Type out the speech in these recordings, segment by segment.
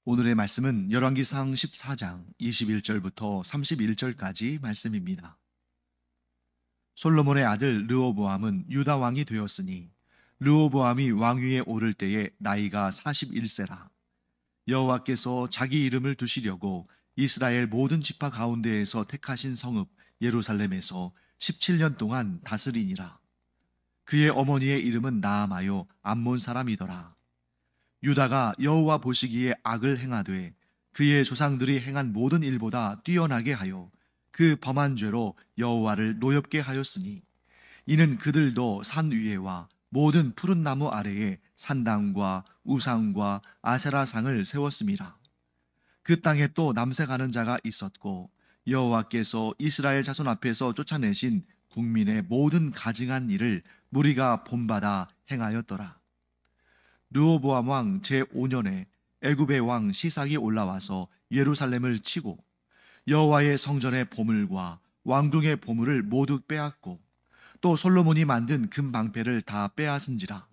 오늘의 말씀은 열왕기상 14장 21절부터 31절까지 말씀입니다. 솔로몬의 아들 르호보암은 유다 왕이 되었으니 르호보암이 왕위에 오를 때에 나이가 41세라. 여호와께서 자기 이름을 두시려고 이스라엘 모든 지파 가운데에서 택하신 성읍 예루살렘에서 17년 동안 다스리니라. 그의 어머니의 이름은 나아마요 암몬 사람이더라. 유다가 여호와 보시기에 악을 행하되 그의 조상들이 행한 모든 일보다 뛰어나게 하여 그 범한 죄로 여호와를 노엽게 하였으니 이는 그들도 산 위에와 모든 푸른 나무 아래에 산당과 우상과 아세라상을 세웠음이라. 그 땅에 또 남색하는 자가 있었고 여호와께서 이스라엘 자손 앞에서 쫓아내신 국민의 모든 가증한 일을 무리가 본받아 행하였더라. 르호보암 왕 제5년에 애굽의 왕 시삭이 올라와서 예루살렘을 치고 여호와의 성전의 보물과 왕궁의 보물을 모두 빼앗고 또 솔로몬이 만든 금 방패를 다 빼앗은지라.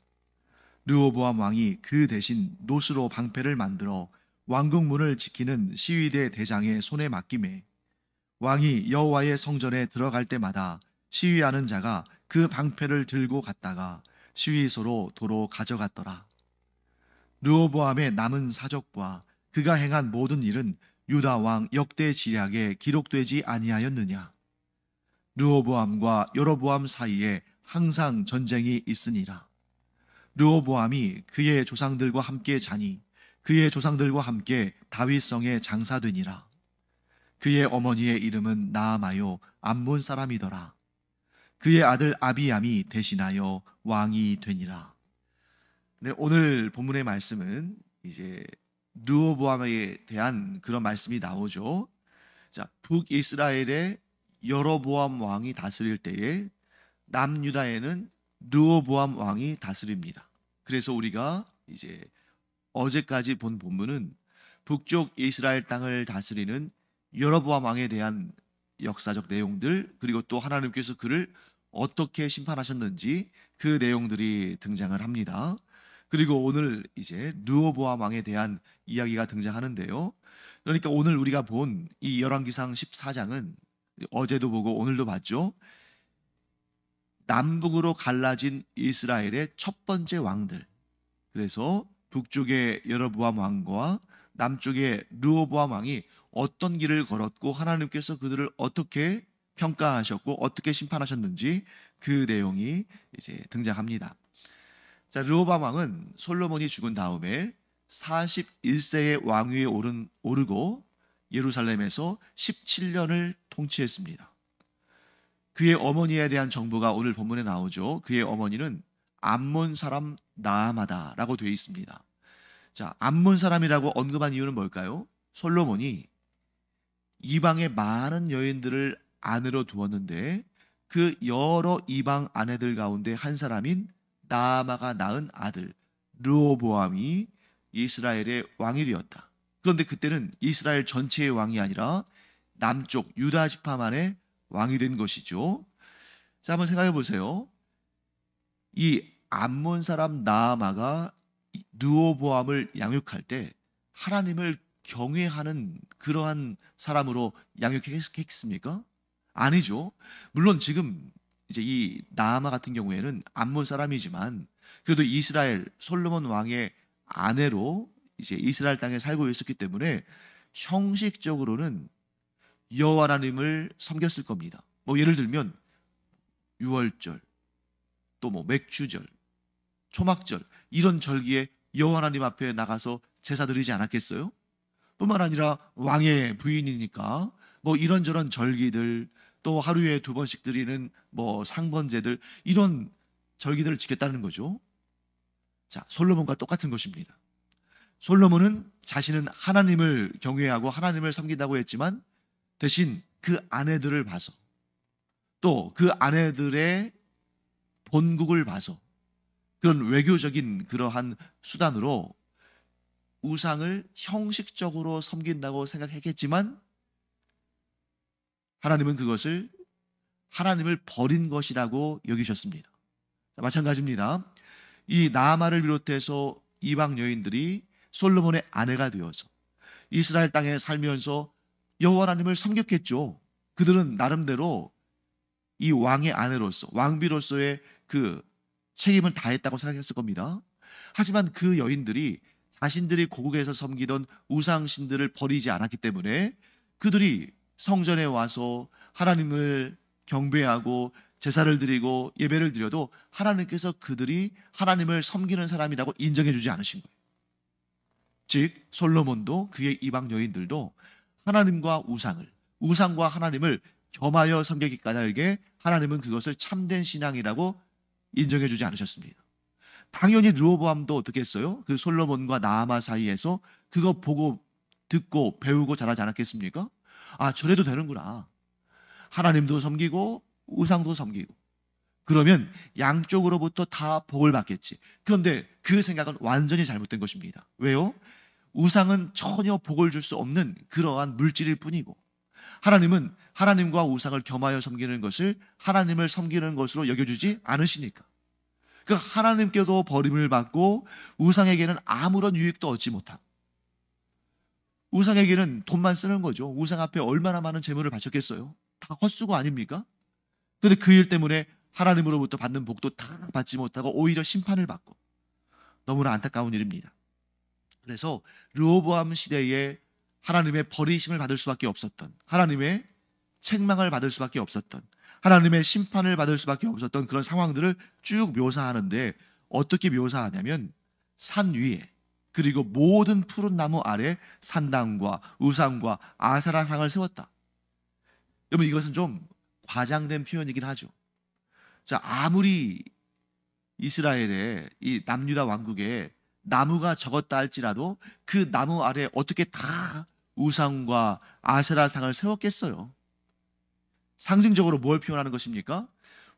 르호보암 왕이 그 대신 노스로 방패를 만들어 왕궁 문을 지키는 시위대 대장의 손에 맡기매 왕이 여호와의 성전에 들어갈 때마다 시위하는 자가 그 방패를 들고 갔다가 시위소로 도로 가져갔더라. 르호보암의 남은 사적과 그가 행한 모든 일은 유다 왕 역대 지략에 기록되지 아니하였느냐. 르호보암과 여로보암 사이에 항상 전쟁이 있으니라. 르호보암이 그의 조상들과 함께 자니 그의 조상들과 함께 다윗성에 장사되니라. 그의 어머니의 이름은 나아마요 암몬 사람이더라. 그의 아들 아비암이 대신하여 왕이 되니라. 네, 오늘 본문의 말씀은 이제 르호보암에 대한 그런 말씀이 나오죠. 자, 북이스라엘의 여로보암 왕이 다스릴 때에 남유다에는 르호보암 왕이 다스립니다. 그래서 우리가 이제 어제까지 본 본문은 북쪽 이스라엘 땅을 다스리는 여로보암 왕에 대한 역사적 내용들, 그리고 또 하나님께서 그를 어떻게 심판하셨는지 그 내용들이 등장을 합니다. 그리고 오늘 이제 르호보암 왕에 대한 이야기가 등장하는데요. 그러니까 오늘 우리가 본 이 열왕기상 14장은 어제도 보고 오늘도 봤죠. 남북으로 갈라진 이스라엘의 첫 번째 왕들. 그래서 북쪽의 여로보암 왕과 남쪽의 르호보암 왕이 어떤 길을 걸었고 하나님께서 그들을 어떻게 평가하셨고 어떻게 심판하셨는지 그 내용이 이제 등장합니다. 자, 르호보암 왕은 솔로몬이 죽은 다음에 41세의 왕위에 오르고 예루살렘에서 17년을 통치했습니다. 그의 어머니에 대한 정보가 오늘 본문에 나오죠. 그의 어머니는 암몬 사람 나아마다라고 되어 있습니다. 자, 암몬 사람이라고 언급한 이유는 뭘까요? 솔로몬이 이방의 많은 여인들을 아내로 두었는데 그 여러 이방 아내들 가운데 한 사람인 나아마가 낳은 아들 르호보암이 이스라엘의 왕이 되었다. 그런데 그때는 이스라엘 전체의 왕이 아니라 남쪽 유다 지파만의 왕이 된 것이죠. 자, 한번 생각해 보세요. 이 암몬 사람 나아마가 르호보암을 양육할 때 하나님을 경외하는 그러한 사람으로 양육했습니까? 아니죠. 물론 지금 이제 이 나아마 같은 경우에는 암몬 사람이지만 그래도 이스라엘 솔로몬 왕의 아내로 이제 이스라엘 땅에 살고 있었기 때문에 형식적으로는 여호와 하나님을 섬겼을 겁니다. 뭐 예를 들면 유월절, 또 뭐 맥주절, 초막절 이런 절기에 여호와 하나님 앞에 나가서 제사 드리지 않았겠어요? 뿐만 아니라 왕의 부인이니까 뭐 이런저런 절기들 또 하루에 2번씩 드리는 뭐 상번제들 이런 절기들을 지켰다는 거죠. 자, 솔로몬과 똑같은 것입니다. 솔로몬은 자신은 하나님을 경외하고 하나님을 섬긴다고 했지만 대신 그 아내들을 봐서 또 그 아내들의 본국을 봐서 그런 외교적인 그러한 수단으로 우상을 형식적으로 섬긴다고 생각했겠지만 하나님은 그것을 하나님을 버린 것이라고 여기셨습니다. 자, 마찬가지입니다. 이 나아마를 비롯해서 이방 여인들이 솔로몬의 아내가 되어서 이스라엘 땅에 살면서 여호와 하나님을 섬겼겠죠. 그들은 나름대로 이 왕의 아내로서, 왕비로서의 그 책임을 다했다고 생각했을 겁니다. 하지만 그 여인들이 자신들이 고국에서 섬기던 우상신들을 버리지 않았기 때문에 그들이 성전에 와서 하나님을 경배하고 제사를 드리고 예배를 드려도 하나님께서 그들이 하나님을 섬기는 사람이라고 인정해 주지 않으신 거예요. 즉 솔로몬도 그의 이방 여인들도 하나님과 우상과 하나님을 겸하여 섬기기 까닭에 하나님은 그것을 참된 신앙이라고 인정해 주지 않으셨습니다. 당연히 르호보암도 어떻게 했어요? 그 솔로몬과 나아마 사이에서 그거 보고 듣고 배우고 자라지 않았겠습니까? 아, 저래도 되는구나. 하나님도 섬기고 우상도 섬기고 그러면 양쪽으로부터 다 복을 받겠지. 그런데 그 생각은 완전히 잘못된 것입니다. 왜요? 우상은 전혀 복을 줄 수 없는 그러한 물질일 뿐이고 하나님은 하나님과 우상을 겸하여 섬기는 것을 하나님을 섬기는 것으로 여겨주지 않으시니까. 그 하나님께도 버림을 받고 우상에게는 아무런 유익도 얻지 못한, 우상에게는 돈만 쓰는 거죠. 우상 앞에 얼마나 많은 재물을 바쳤겠어요? 다 헛수고 아닙니까? 그런데 그 일 때문에 하나님으로부터 받는 복도 다 받지 못하고 오히려 심판을 받고 너무나 안타까운 일입니다. 그래서 르호보암 시대에 하나님의 버리심을 받을 수밖에 없었던, 하나님의 책망을 받을 수밖에 없었던, 하나님의 심판을 받을 수밖에 없었던 그런 상황들을 쭉 묘사하는데 어떻게 묘사하냐면 산 위에 그리고 모든 푸른 나무 아래 산당과 우상과 아사라상을 세웠다. 여러분 이것은 좀 과장된 표현이긴 하죠. 자, 아무리 이스라엘의 이 남유다 왕국에 나무가 적었다 할지라도 그 나무 아래 어떻게 다 우상과 아세라상을 세웠겠어요? 상징적으로 뭘 표현하는 것입니까?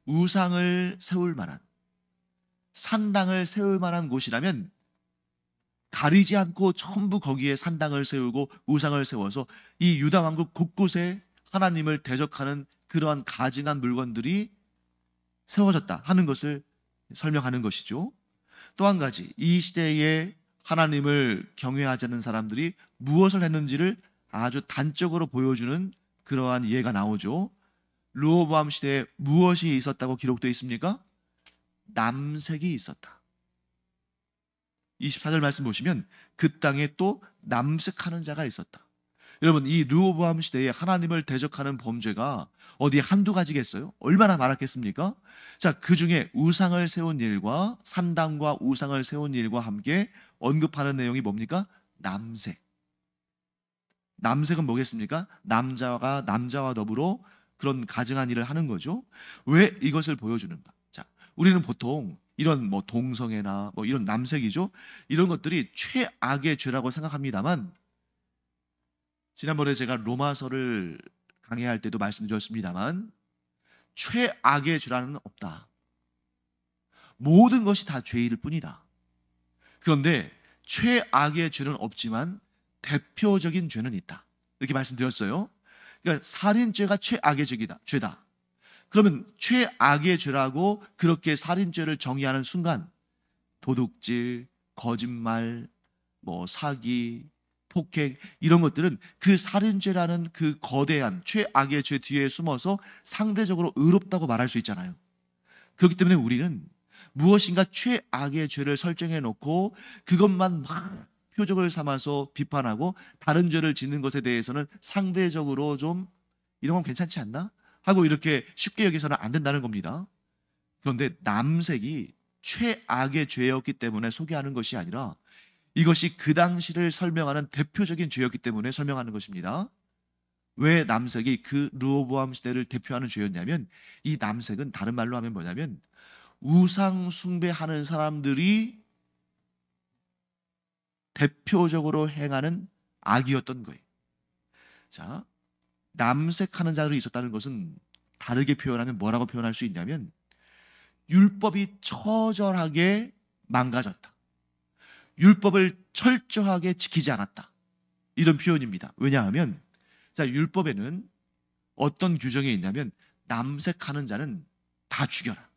우상을 세울 만한, 산당을 세울 만한 곳이라면 가리지 않고 전부 거기에 산당을 세우고 우상을 세워서 이 유다 왕국 곳곳에 하나님을 대적하는 그러한 가증한 물건들이 세워졌다 하는 것을 설명하는 것이죠. 또 한 가지, 이 시대에 하나님을 경외하지 않는 사람들이 무엇을 했는지를 아주 단적으로 보여주는 그러한 예가 나오죠. 르호보암 시대에 무엇이 있었다고 기록되어 있습니까? 남색이 있었다. 24절 말씀 보시면 그 땅에 또 남색하는 자가 있었다. 여러분 이 르호보암 시대에 하나님을 대적하는 범죄가 어디 한두 가지겠어요? 얼마나 많았겠습니까? 자, 그 중에 우상을 세운 일과 산당과 우상을 세운 일과 함께 언급하는 내용이 뭡니까? 남색. 남색은 뭐겠습니까? 남자와 더불어 그런 가증한 일을 하는 거죠. 왜 이것을 보여주는가? 자, 우리는 보통 이런 뭐 동성애나 뭐 이런 남색이죠. 이런 것들이 최악의 죄라고 생각합니다만 지난번에 제가 로마서를 강의할 때도 말씀드렸습니다만 최악의 죄라는 없다. 모든 것이 다 죄일 뿐이다. 그런데 최악의 죄는 없지만 대표적인 죄는 있다. 이렇게 말씀드렸어요. 그러니까 살인죄가 최악의 죄다. 그러면 최악의 죄라고 그렇게 살인죄를 정의하는 순간 도둑질, 거짓말, 뭐 사기, 폭행 이런 것들은 그 살인죄라는 그 거대한 최악의 죄 뒤에 숨어서 상대적으로 의롭다고 말할 수 있잖아요. 그렇기 때문에 우리는 무엇인가 최악의 죄를 설정해 놓고 그것만 막 표적을 삼아서 비판하고 다른 죄를 짓는 것에 대해서는 상대적으로 좀 이런 건 괜찮지 않나? 하고 이렇게 쉽게 여기서는 안 된다는 겁니다. 그런데 남색이 최악의 죄였기 때문에 소개하는 것이 아니라 이것이 그 당시를 설명하는 대표적인 죄였기 때문에 설명하는 것입니다. 왜 남색이 그 르호보암 시대를 대표하는 죄였냐면 이 남색은 다른 말로 하면 뭐냐면 우상 숭배하는 사람들이 대표적으로 행하는 악이었던 거예요. 자, 남색하는 자들이 있었다는 것은 다르게 표현하면 뭐라고 표현할 수 있냐면 율법이 처절하게 망가졌다. 율법을 철저하게 지키지 않았다. 이런 표현입니다. 왜냐하면 자, 율법에는 어떤 규정이 있냐면 남색하는 자는 다 죽여라.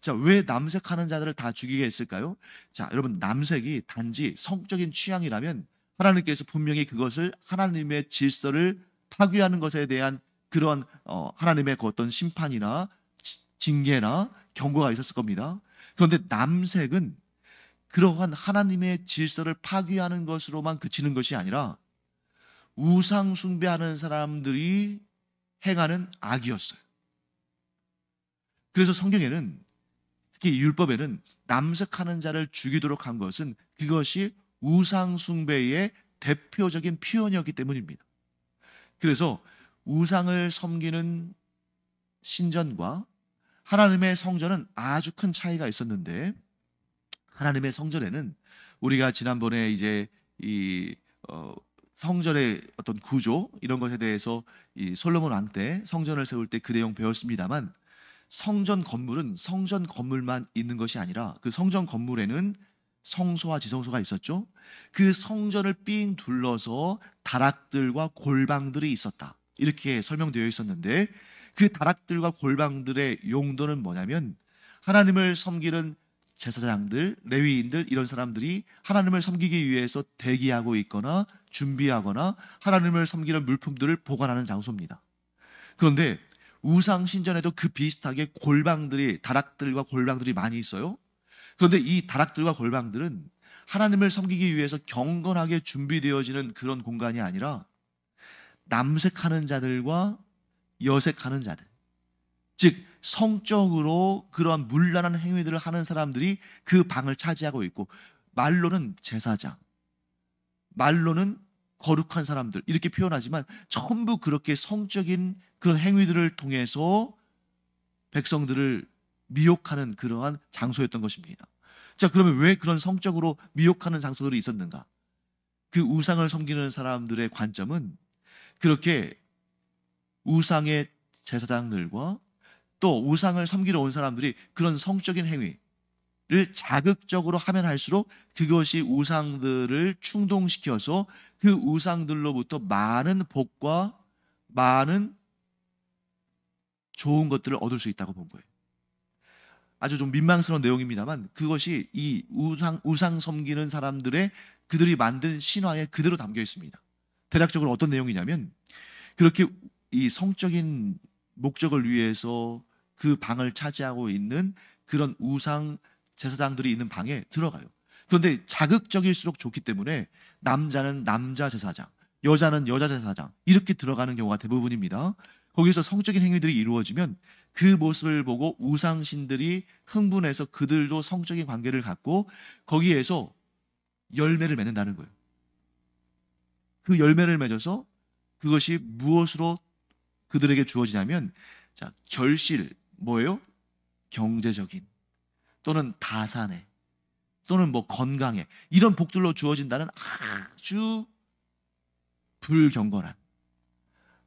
자, 왜 남색하는 자들을 다 죽이게 했을까요? 자, 여러분 남색이 단지 성적인 취향이라면 하나님께서 분명히 그것을 하나님의 질서를 파괴하는 것에 대한 그런 하나님의 그 어떤 심판이나 징계나 경고가 있었을 겁니다. 그런데 남색은 그러한 하나님의 질서를 파괴하는 것으로만 그치는 것이 아니라 우상 숭배하는 사람들이 행하는 악이었어요. 그래서 성경에는, 특히 율법에는 남색하는 자를 죽이도록 한 것은 그것이 우상 숭배의 대표적인 표현이었기 때문입니다. 그래서 우상을 섬기는 신전과 하나님의 성전은 아주 큰 차이가 있었는데, 하나님의 성전에는 우리가 지난번에 이제 이 성전의 어떤 구조 이런 것에 대해서 이 솔로몬 왕 때 성전을 세울 때 그 내용 배웠습니다만, 성전 건물은 성전 건물만 있는 것이 아니라 그 성전 건물에는 성소와 지성소가 있었죠. 그 성전을 삥 둘러서 다락들과 골방들이 있었다, 이렇게 설명되어 있었는데, 그 다락들과 골방들의 용도는 뭐냐면 하나님을 섬기는 제사장들, 레위인들, 이런 사람들이 하나님을 섬기기 위해서 대기하고 있거나 준비하거나 하나님을 섬기는 물품들을 보관하는 장소입니다. 그런데 우상 신전에도 그 비슷하게 골방들이, 다락들과 골방들이 많이 있어요. 그런데 이 다락들과 골방들은 하나님을 섬기기 위해서 경건하게 준비되어지는 그런 공간이 아니라 남색하는 자들과 여색하는 자들, 즉 성적으로 그러한 문란한 행위들을 하는 사람들이 그 방을 차지하고 있고, 말로는 제사장, 말로는 거룩한 사람들, 이렇게 표현하지만 전부 그렇게 성적인 그런 행위들을 통해서 백성들을 미혹하는 그러한 장소였던 것입니다. 자, 그러면 왜 그런 성적으로 미혹하는 장소들이 있었는가? 그 우상을 섬기는 사람들의 관점은 그렇게 우상의 제사장들과 또 우상을 섬기러 온 사람들이 그런 성적인 행위를 자극적으로 하면 할수록 그것이 우상들을 충동시켜서 그 우상들로부터 많은 복과 많은 좋은 것들을 얻을 수 있다고 본 거예요. 아주 좀 민망스러운 내용입니다만 그것이 이 우상 섬기는 사람들의 그들이 만든 신화에 그대로 담겨 있습니다. 대략적으로 어떤 내용이냐면, 그렇게 이 성적인 목적을 위해서 그 방을 차지하고 있는 그런 우상 제사장들이 있는 방에 들어가요. 그런데 자극적일수록 좋기 때문에 남자는 남자 제사장, 여자는 여자 제사장, 이렇게 들어가는 경우가 대부분입니다. 거기서 성적인 행위들이 이루어지면 그 모습을 보고 우상신들이 흥분해서 그들도 성적인 관계를 갖고 거기에서 열매를 맺는다는 거예요. 그 열매를 맺어서 그것이 무엇으로 그들에게 주어지냐면, 자, 결실, 뭐예요? 경제적인 또는 다산에 또는 뭐 건강에, 이런 복들로 주어진다는 아주 불경건한,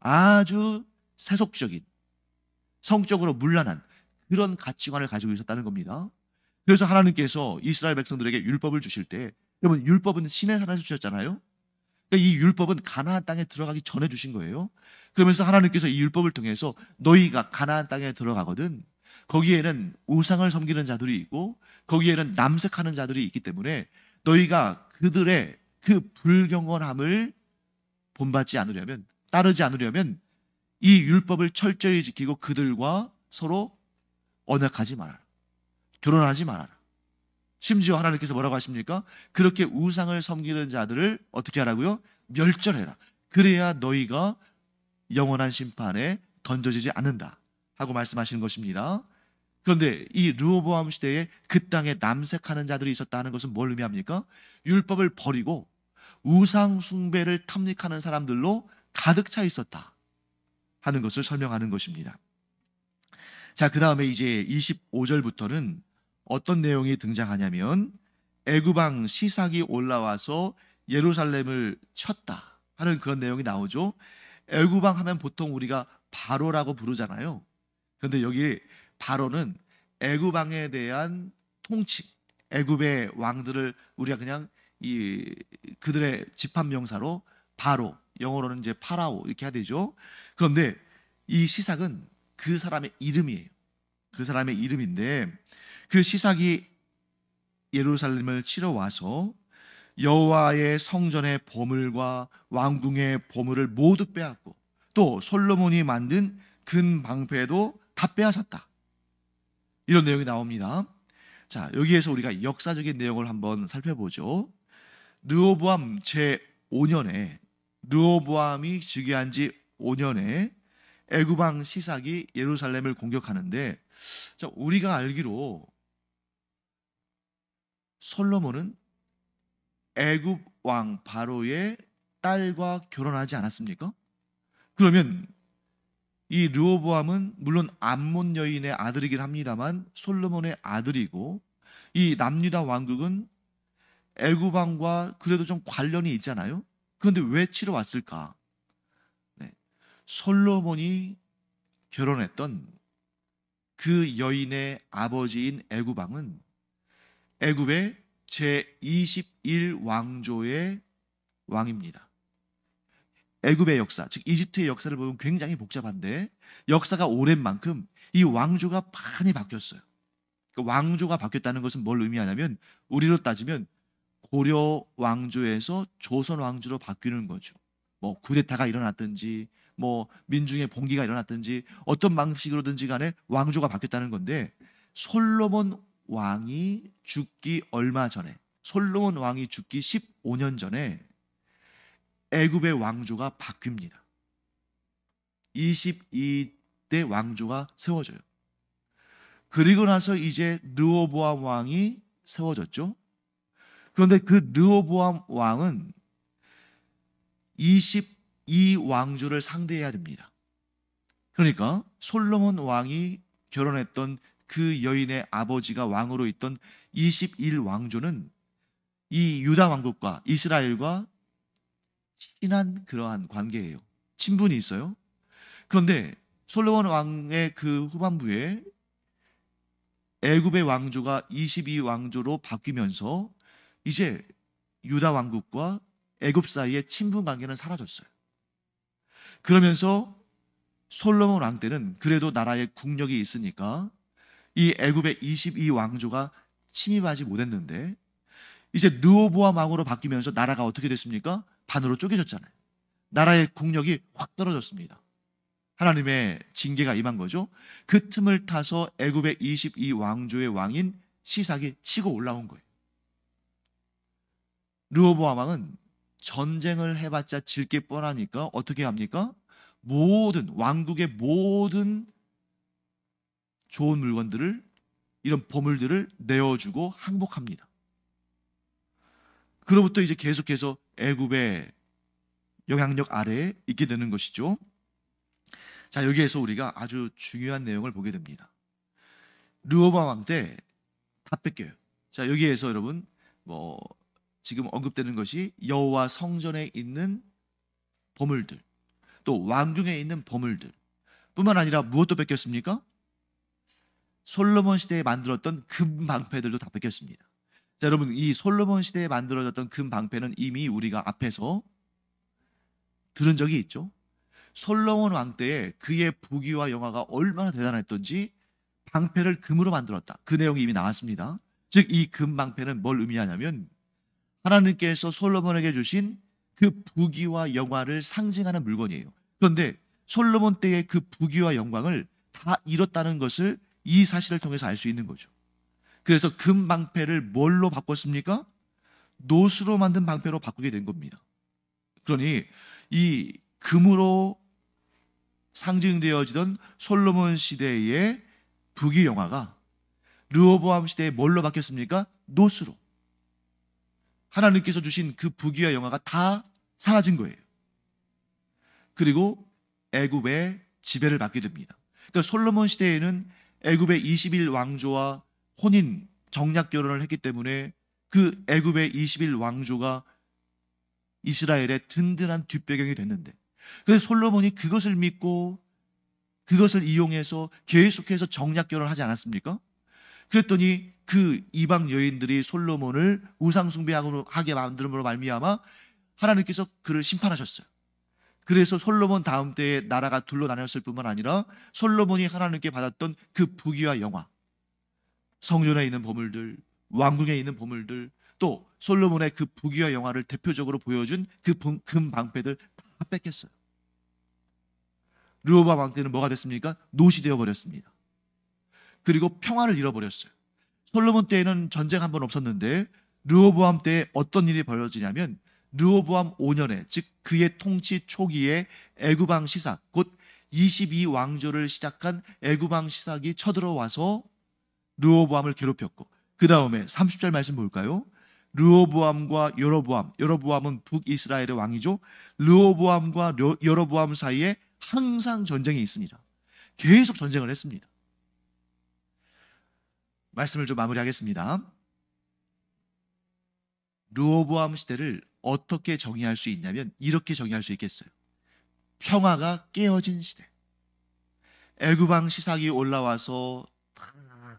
아주 세속적인, 성적으로 문란한 그런 가치관을 가지고 있었다는 겁니다. 그래서 하나님께서 이스라엘 백성들에게 율법을 주실 때, 여러분, 율법은 시내산에서 주셨잖아요. 그러니까 이 율법은 가나안 땅에 들어가기 전에 주신 거예요. 그러면서 하나님께서 이 율법을 통해서 너희가 가나안 땅에 들어가거든 거기에는 우상을 섬기는 자들이 있고 거기에는 남색하는 자들이 있기 때문에 너희가 그들의 그 불경건함을 본받지 않으려면, 따르지 않으려면 이 율법을 철저히 지키고 그들과 서로 언약하지 말아라, 결혼하지 말아라. 심지어 하나님께서 뭐라고 하십니까? 그렇게 우상을 섬기는 자들을 어떻게 하라고요? 멸절해라. 그래야 너희가 영원한 심판에 던져지지 않는다 하고 말씀하시는 것입니다. 그런데 이 르호보암 시대에 그 땅에 남색하는 자들이 있었다는 것은 뭘 의미합니까? 율법을 버리고 우상 숭배를 탐닉하는 사람들로 가득 차 있었다 하는 것을 설명하는 것입니다. 자, 그 다음에 이제 25절부터는 어떤 내용이 등장하냐면, 애굽왕 시삭이 올라와서 예루살렘을 쳤다 하는 그런 내용이 나오죠. 애굽왕 하면 보통 우리가 바로라고 부르잖아요. 그런데 여기 바로는 애굽왕에 대한 통칭, 애굽의 왕들을 우리가 그냥 그들의 집합명사로 바로, 영어로는 이제 파라오 이렇게 해야 되죠. 그런데 이 시삭은 그 사람의 이름이에요. 그 사람의 이름인데, 그 시삭이 예루살렘을 치러 와서 여호와의 성전의 보물과 왕궁의 보물을 모두 빼앗고 또 솔로몬이 만든 금 방패도 다 빼앗았다. 이런 내용이 나옵니다. 자, 여기에서 우리가 역사적인 내용을 한번 살펴보죠. 르호보암 제5년에 르호보암이 즉위한 지 5년에 애굽 왕 시삭이 예루살렘을 공격하는데, 자, 우리가 알기로 솔로몬은 애굽 왕 바로의 딸과 결혼하지 않았습니까? 그러면 이 르호보암은 물론 암몬 여인의 아들이긴 합니다만 솔로몬의 아들이고, 이 남유다 왕국은 애굽 왕과 그래도 좀 관련이 있잖아요. 그런데 왜 치러 왔을까? 네. 솔로몬이 결혼했던 그 여인의 아버지인 애굽 왕은 애굽의 제21왕조의 왕입니다. 애굽의 역사, 즉 이집트의 역사를 보면 굉장히 복잡한데 역사가 오랜 만큼 이 왕조가 많이 바뀌었어요. 왕조가 바뀌었다는 것은 뭘 의미하냐면 우리로 따지면 고려 왕조에서 조선 왕조로 바뀌는 거죠. 뭐 쿠데타가 일어났든지 뭐 민중의 봉기가 일어났든지 어떤 방식으로든지 간에 왕조가 바뀌었다는 건데, 솔로몬 왕이 죽기 얼마 전에, 솔로몬 왕이 죽기 15년 전에 애굽의 왕조가 바뀝니다. 22대 왕조가 세워져요. 그리고 나서 이제 르호보암 왕이 세워졌죠. 그런데 그 르호보암 왕은 22왕조를 상대해야 됩니다. 그러니까 솔로몬 왕이 결혼했던 그 여인의 아버지가 왕으로 있던 21왕조는 이 유다 왕국과 이스라엘과 친한 그러한 관계예요. 친분이 있어요. 그런데 솔로몬 왕의 그 후반부에 애굽의 왕조가 22왕조로 바뀌면서 이제 유다 왕국과 애굽 사이의 친분 관계는 사라졌어요. 그러면서 솔로몬 왕 때는 그래도 나라의 국력이 있으니까 이 애굽의 22왕조가 침입하지 못했는데, 이제 르호보암 왕으로 바뀌면서 나라가 어떻게 됐습니까? 반으로 쪼개졌잖아요. 나라의 국력이 확 떨어졌습니다. 하나님의 징계가 임한 거죠. 그 틈을 타서 애굽의 22왕조의 왕인 시삭이 치고 올라온 거예요. 르호보암 왕은 전쟁을 해봤자 질 게 뻔하니까 어떻게 합니까? 모든 왕국의 모든 좋은 물건들을, 이런 보물들을 내어주고 항복합니다. 그로부터 이제 계속해서 애굽의 영향력 아래에 있게 되는 것이죠. 자, 여기에서 우리가 아주 중요한 내용을 보게 됩니다. 르호보암 왕 때 다 뺏겨요. 자, 여기에서 여러분 지금 언급되는 것이 여호와 성전에 있는 보물들, 또 왕궁에 있는 보물들 뿐만 아니라 무엇도 뺏겼습니까? 솔로몬 시대에 만들었던 금 방패들도 다 뺏겼습니다. 자, 여러분, 이 솔로몬 시대에 만들어졌던 금 방패는 이미 우리가 앞에서 들은 적이 있죠. 솔로몬 왕 때에 그의 부귀와 영화가 얼마나 대단했던지 방패를 금으로 만들었다. 그 내용이 이미 나왔습니다. 즉, 이 금 방패는 뭘 의미하냐면 하나님께서 솔로몬에게 주신 그 부귀와 영화를 상징하는 물건이에요. 그런데 솔로몬 때의 그 부귀와 영광을 다 잃었다는 것을 이 사실을 통해서 알 수 있는 거죠. 그래서 금 방패를 뭘로 바꿨습니까? 노수로 만든 방패로 바꾸게 된 겁니다. 그러니 이 금으로 상징되어지던 솔로몬 시대의 부귀 영화가 르호보암 시대에 뭘로 바뀌었습니까? 노수로. 하나님께서 주신 그 부귀와 영화가 다 사라진 거예요. 그리고 애굽의 지배를 받게 됩니다. 그러니까 솔로몬 시대에는 애굽의 21왕조와 혼인 정략 결혼을 했기 때문에 그 애굽의 21왕조가 이스라엘의 든든한 뒷배경이 됐는데, 그래서 솔로몬이 그것을 믿고 그것을 이용해서 계속해서 정략 결혼을 하지 않았습니까? 그랬더니 그 이방 여인들이 솔로몬을 우상 숭배하게 만들므로 말미암아 하나님께서 그를 심판하셨어요. 그래서 솔로몬 다음 때에 나라가 둘로 나뉘었을 뿐만 아니라 솔로몬이 하나님께 받았던 그 부귀와 영화, 성전에 있는 보물들, 왕궁에 있는 보물들, 또 솔로몬의 그 부귀와 영화를 대표적으로 보여준 그 금 방패들 다 뺏겼어요. 르호보암 왕 때는 뭐가 됐습니까? 노시 되어 버렸습니다. 그리고 평화를 잃어버렸어요. 솔로몬 때에는 전쟁 한 번 없었는데 르호보암 때에 어떤 일이 벌어지냐면 르호보암 5년에, 즉 그의 통치 초기에 애굽왕 시삭, 곧 22왕조를 시작한 애굽왕 시삭이 쳐들어와서 르호보암을 괴롭혔고, 그 다음에 30절 말씀 볼까요? 르호보암과 여로보암, 여로보암은 북이스라엘의 왕이죠. 르호보암과 여로보암 사이에 항상 전쟁이 있습니다. 계속 전쟁을 했습니다. 말씀을 좀 마무리하겠습니다. 르호보암 시대를 어떻게 정의할 수 있냐면 이렇게 정의할 수 있겠어요. 평화가 깨어진 시대. 애굽왕 시삭이 올라와서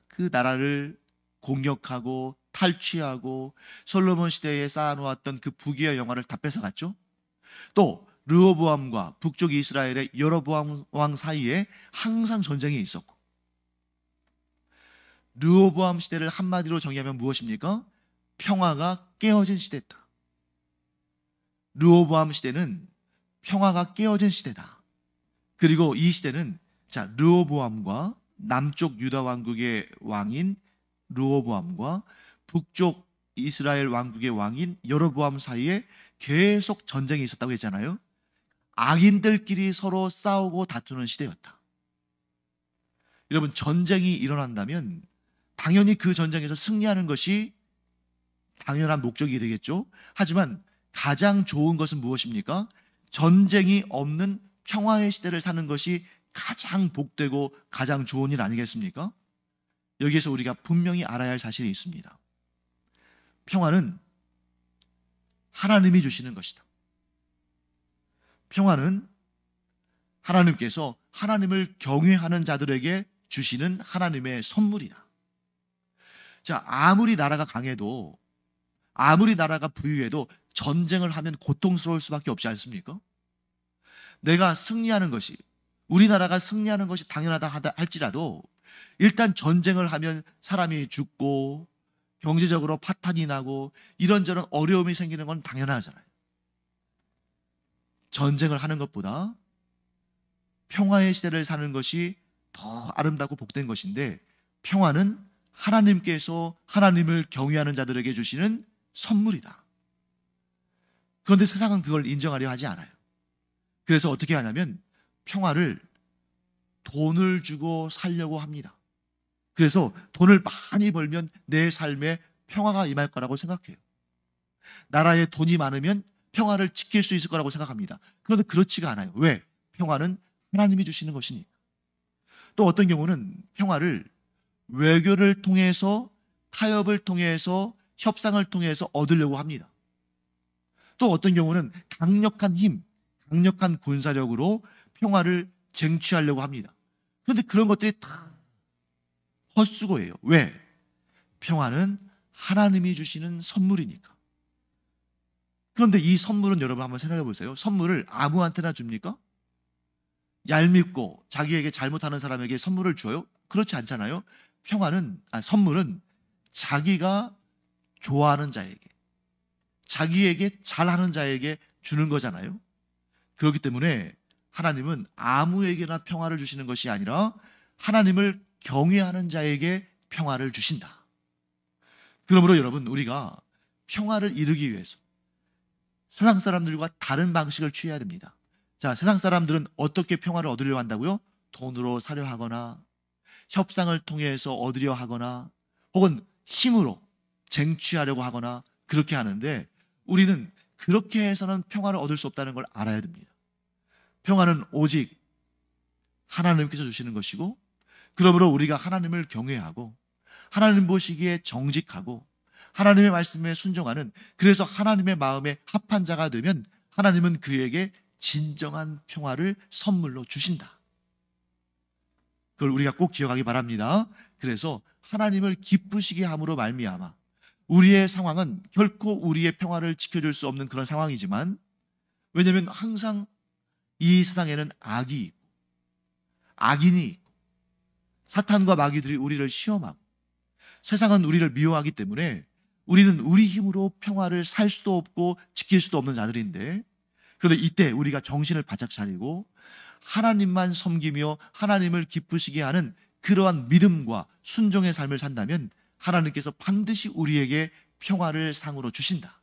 그 나라를 공격하고 탈취하고 솔로몬 시대에 쌓아놓았던 그 부귀와 영화를 다 뺏어갔죠. 또 르호보암과 북쪽 이스라엘의 여로보암 왕 사이에 항상 전쟁이 있었고, 르호보암 시대를 한마디로 정의하면 무엇입니까? 평화가 깨어진 시대다. 르호보암 시대는 평화가 깨어진 시대다. 그리고 이 시대는 르호보암과 남쪽 유다 왕국의 왕인 르호보암과 북쪽 이스라엘 왕국의 왕인 여로보암 사이에 계속 전쟁이 있었다고 했잖아요. 악인들끼리 서로 싸우고 다투는 시대였다. 여러분, 전쟁이 일어난다면 당연히 그 전쟁에서 승리하는 것이 당연한 목적이 되겠죠. 하지만 가장 좋은 것은 무엇입니까? 전쟁이 없는 평화의 시대를 사는 것이 가장 복되고 가장 좋은 일 아니겠습니까? 여기에서 우리가 분명히 알아야 할 사실이 있습니다. 평화는 하나님이 주시는 것이다. 평화는 하나님께서 하나님을 경외하는 자들에게 주시는 하나님의 선물이다. 아무리 나라가 강해도, 아무리 나라가 부유해도 전쟁을 하면 고통스러울 수밖에 없지 않습니까? 내가 승리하는 것이, 우리나라가 승리하는 것이 당연하다 할지라도 일단 전쟁을 하면 사람이 죽고 경제적으로 파탄이 나고 이런저런 어려움이 생기는 건 당연하잖아요. 전쟁을 하는 것보다 평화의 시대를 사는 것이 더 아름답고 복된 것인데, 평화는 하나님께서 하나님을 경외하는 자들에게 주시는 선물이다. 그런데 세상은 그걸 인정하려 하지 않아요. 그래서 어떻게 하냐면 평화를 돈을 주고 살려고 합니다. 그래서 돈을 많이 벌면 내 삶에 평화가 임할 거라고 생각해요. 나라에 돈이 많으면 평화를 지킬 수 있을 거라고 생각합니다. 그런데 그렇지가 않아요. 왜? 평화는 하나님이 주시는 것이니까. 또 어떤 경우는 평화를 외교를 통해서, 타협을 통해서, 협상을 통해서 얻으려고 합니다. 또 어떤 경우는 강력한 힘, 강력한 군사력으로 평화를 쟁취하려고 합니다. 그런데 그런 것들이 다 헛수고예요. 왜? 평화는 하나님이 주시는 선물이니까. 그런데 이 선물은 여러분 한번 생각해 보세요. 선물을 아무한테나 줍니까? 얄밉고 자기에게 잘못하는 사람에게 선물을 줘요? 그렇지 않잖아요. 선물은 자기가 좋아하는 자에게, 자기에게 잘하는 자에게 주는 거잖아요. 그렇기 때문에 하나님은 아무에게나 평화를 주시는 것이 아니라 하나님을 경외하는 자에게 평화를 주신다. 그러므로 여러분, 우리가 평화를 이루기 위해서 세상 사람들과 다른 방식을 취해야 됩니다. 세상 사람들은 어떻게 평화를 얻으려 한다고요? 돈으로 사려 하거나 협상을 통해서 얻으려 하거나 혹은 힘으로 쟁취하려고 하거나 그렇게 하는데, 우리는 그렇게 해서는 평화를 얻을 수 없다는 걸 알아야 됩니다. 평화는 오직 하나님께서 주시는 것이고, 그러므로 우리가 하나님을 경외하고 하나님 보시기에 정직하고 하나님의 말씀에 순종하는, 그래서 하나님의 마음에 합한 자가 되면 하나님은 그에게 진정한 평화를 선물로 주신다. 그걸 우리가 꼭 기억하기 바랍니다. 그래서 하나님을 기쁘시게 함으로 말미암아 우리의 상황은 결코 우리의 평화를 지켜줄 수 없는 그런 상황이지만, 왜냐하면 항상 이 세상에는 악이 있고 악인이 있고 사탄과 마귀들이 우리를 시험하고 세상은 우리를 미워하기 때문에 우리는 우리 힘으로 평화를 살 수도 없고 지킬 수도 없는 자들인데, 그런데 이때 우리가 정신을 바짝 차리고 하나님만 섬기며 하나님을 기쁘시게 하는 그러한 믿음과 순종의 삶을 산다면 하나님께서 반드시 우리에게 평화를 상으로 주신다.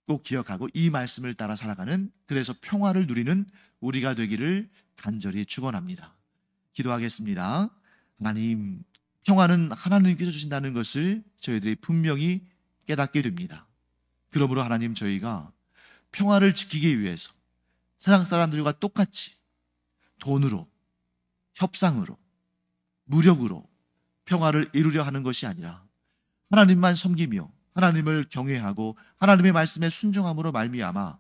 꼭 기억하고 이 말씀을 따라 살아가는, 그래서 평화를 누리는 우리가 되기를 간절히 축원합니다. 기도하겠습니다. 하나님, 평화는 하나님께서 주신다는 것을 저희들이 분명히 깨닫게 됩니다. 그러므로 하나님, 저희가 평화를 지키기 위해서 세상 사람들과 똑같이 돈으로, 협상으로, 무력으로 평화를 이루려 하는 것이 아니라 하나님만 섬기며 하나님을 경외하고 하나님의 말씀에 순종함으로 말미암아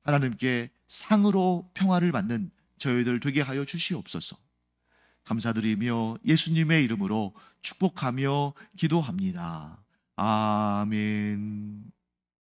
하나님께 상으로 평화를 받는 저희들 되게 하여 주시옵소서. 감사드리며 예수님의 이름으로 축복하며 기도합니다. 아멘.